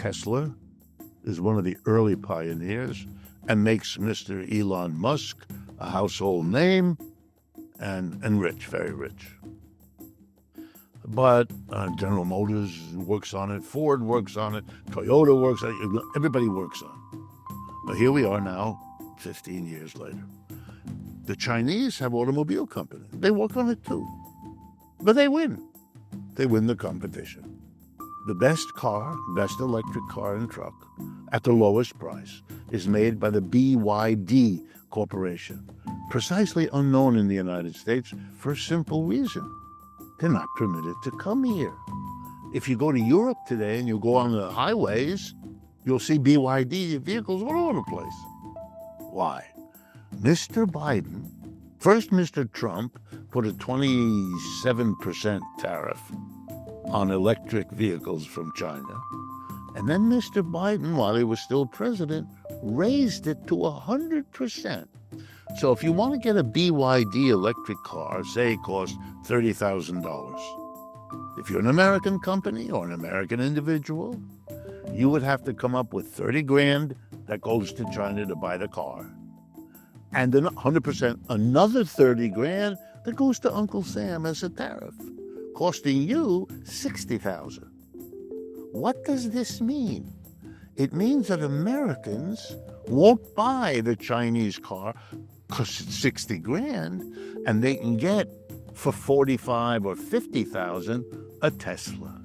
Tesla is one of the early pioneers and makes Mr. Elon Musk a household name and rich, very rich. But General Motors works on it, Ford works on it, Toyota works on it, everybody works on it. But here we are now, 15 years later. The Chinese have automobile companies. They work on it too. But they win. They win the competition. The best car, best electric car and truck, at the lowest price, is made by the BYD Corporation, precisely unknown in the United States for a simple reason. They're not permitted to come here. If you go to Europe today and you go on the highways, you'll see BYD vehicles all over the place. Why? Mr. Biden, first Mr. Trump, put a 27% tariff on electric vehicles from China. And then Mr. Biden, while he was still president, raised it to 100%. So if you want to get a BYD electric car, say it costs $30,000. If you're an American company or an American individual, you would have to come up with 30 grand that goes to China to buy the car. And then 100%, another 30 grand that goes to Uncle Sam as a tariff, costing you $60,000. What does this mean? It means that Americans won't buy the Chinese car because it's 60 grand, and they can get for 45 or 50,000 a Tesla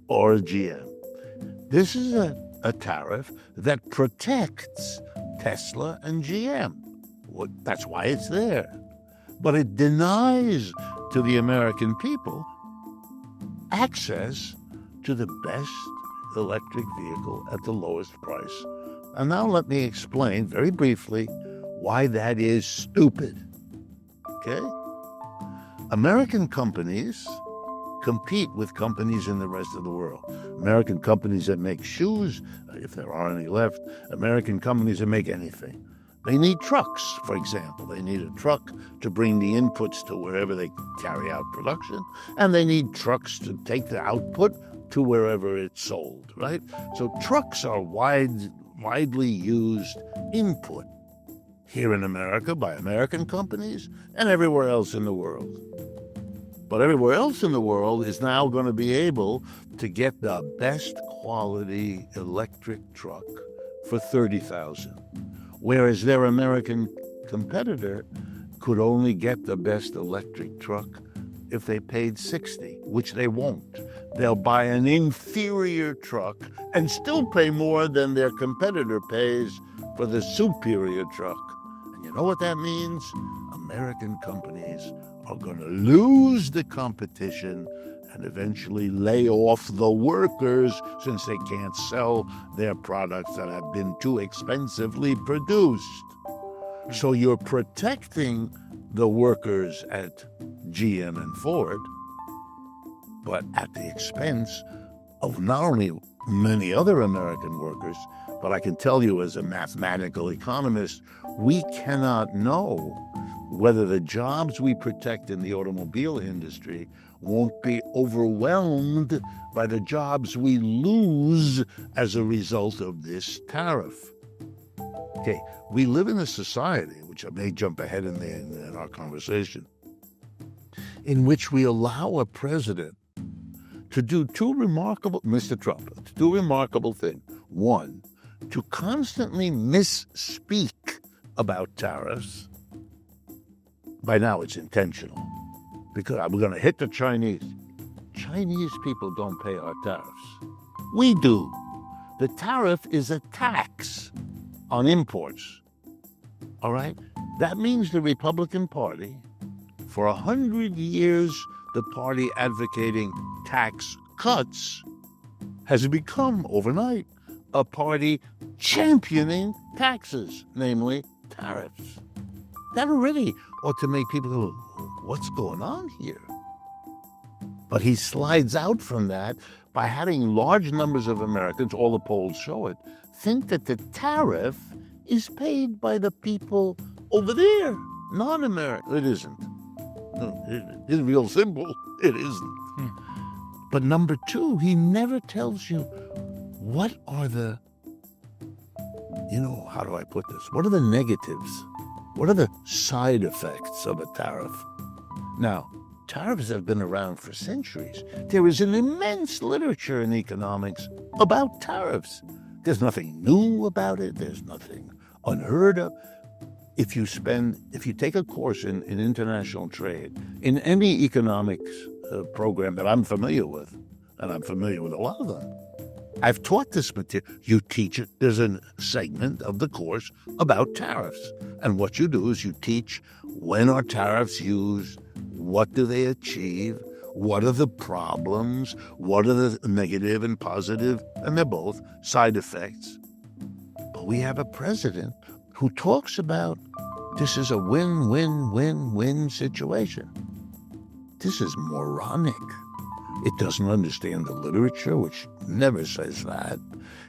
or a GM. This is a tariff that protects Tesla and GM. That's why it's there. But it denies to the American people access to the best electric vehicle at the lowest price. And now let me explain very briefly why that is stupid. Okay? American companies compete with companies in the rest of the world. American companies that make shoes, if there are any left, American companies that make anything. They need trucks, for example. They need a truck to bring the inputs to wherever they carry out production, and they need trucks to take the output to wherever it's sold, right? So trucks are widely used input here in America by American companies and everywhere else in the world. But everywhere else in the world is now going to be able to get the best quality electric truck for $30,000. Whereas their American competitor could only get the best electric truck if they paid $60,000, which they won't. They'll buy an inferior truck and still pay more than their competitor pays for the superior truck. And you know what that means? American companies are going to lose the competition and eventually lay off the workers since they can't sell their products that have been too expensively produced. So you're protecting the workers at GM and Ford, but at the expense of not only many other American workers, but I can tell you as a mathematical economist, we cannot know whether the jobs we protect in the automobile industry won't be overwhelmed by the jobs we lose as a result of this tariff. Okay, we live in a society, which I may jump ahead in our conversation, in which we allow a president to do Mr. Trump, to do remarkable things. One, to constantly misspeak about tariffs. By now it's intentional, because we're going to hit the Chinese. Chinese people don't pay our tariffs. We do. The tariff is a tax on imports. All right? That means the Republican Party, for 100 years, the party advocating tax cuts, has become overnight a party championing taxes, namely tariffs. That already ought to make people go, what's going on here? But he slides out from that by having large numbers of Americans, all the polls show it, think that the tariff is paid by the people over there, non-American. It isn't. No, it's real simple. It isn't. But number two, he never tells you what are the, how do I put this? What are the negatives? What are the side effects of a tariff? Now, tariffs have been around for centuries. There is an immense literature in economics about tariffs. There's nothing new about it. There's nothing unheard of. If you take a course in international trade, in any economics program that I'm familiar with, and I'm familiar with a lot of them, I've taught this material. You teach it. There's a segment of the course about tariffs. And what you do is you teach, when are tariffs used? What do they achieve? What are the problems? What are the negative and positive? And they're both side effects. But we have a president who talks about this is a win-win-win-win situation. This is moronic. It doesn't understand the literature, which never says that.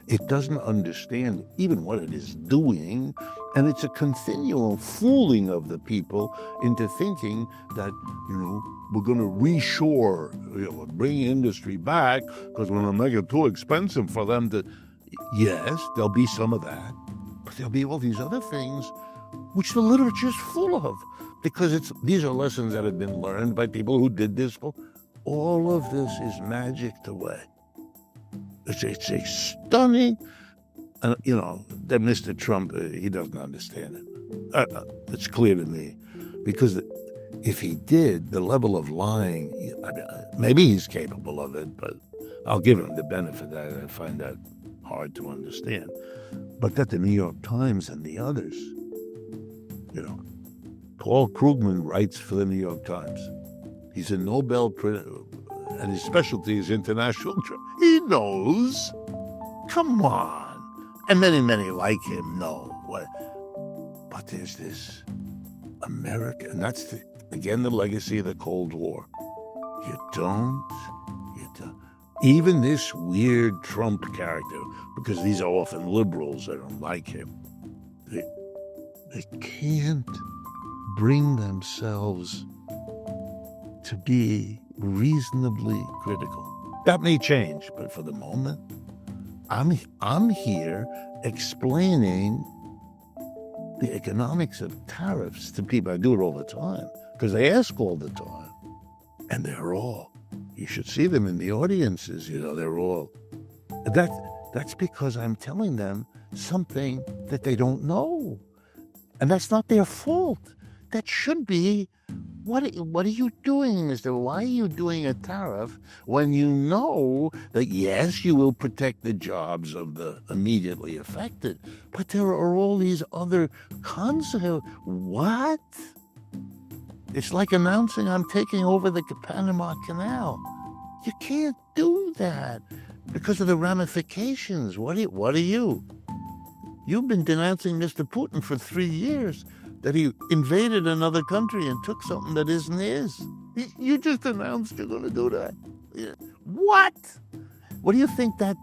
It doesn't understand even what it is doing. And it's a continual fooling of the people into thinking that, we're going to reshore, bring industry back because we're going to make it too expensive for them to. Yes, there'll be some of that. But there'll be all these other things which the literature is full of, because these are lessons that have been learned by people who did this. All of this is magicked away. It's a stunning, that Mr. Trump, he doesn't understand it. It's clear to me, because if he did, the level of lying, maybe he's capable of it, but I'll give him the benefit that I find that hard to understand. But that the New York Times and the others, Paul Krugman writes for the New York Times. He's a Nobel Prize, and his specialty is international trade. He knows. Come on. And many like him know. But there's this America, and that's, again, the legacy of the Cold War. You don't. Even this weird Trump character, because these are often liberals that don't like him, they can't bring themselves to be reasonably critical. That may change, but for the moment, I'm here explaining the economics of tariffs to people. I do it all the time because they ask all the time, and you should see them in the audiences. They're all. That's because I'm telling them something that they don't know, and that's not their fault. That should be. What are you doing, mister? Why are you doing a tariff when you know that, yes, you will protect the jobs of the immediately affected, but there are all these other consequences? What? It's like announcing I'm taking over the Panama Canal. You can't do that because of the ramifications. What are you? You've been denouncing Mr. Putin for 3 years. That he invaded another country and took something that isn't his. You just announced you're going to do that. What? What do you think that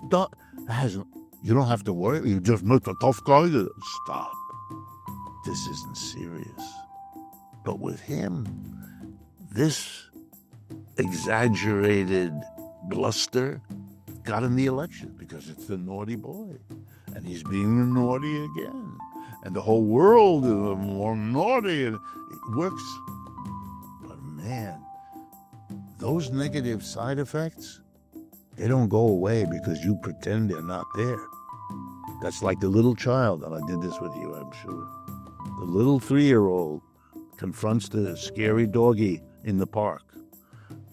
has? You don't have to worry. You just met a tough guy. Stop. This isn't serious. But with him, this exaggerated bluster got him the election because it's the naughty boy. And he's being naughty again. And the whole world is more naughty, and it works. But man, those negative side effects, they don't go away because you pretend they're not there. That's like the little child, and I did this with you, I'm sure. The little 3-year-old confronts the scary doggy in the park,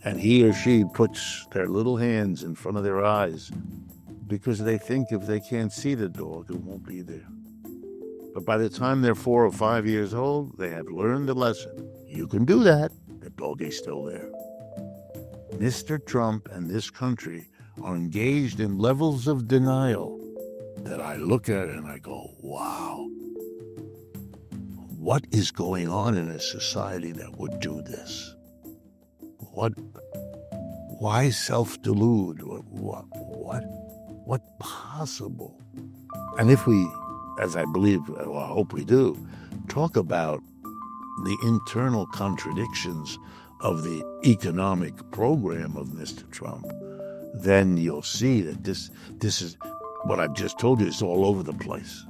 and he or she puts their little hands in front of their eyes because they think if they can't see the dog, it won't be there. But by the time they're 4 or 5 years old, they have learned the lesson. You can do that. The doggy's still there. Mr. Trump and this country are engaged in levels of denial that I look at and I go, wow. What is going on in a society that would do this? Why self-delude? What possible? And if we, as I believe, or I hope we do, talk about the internal contradictions of the economic program of Mr. Trump, then you'll see that this is what I've just told you is all over the place.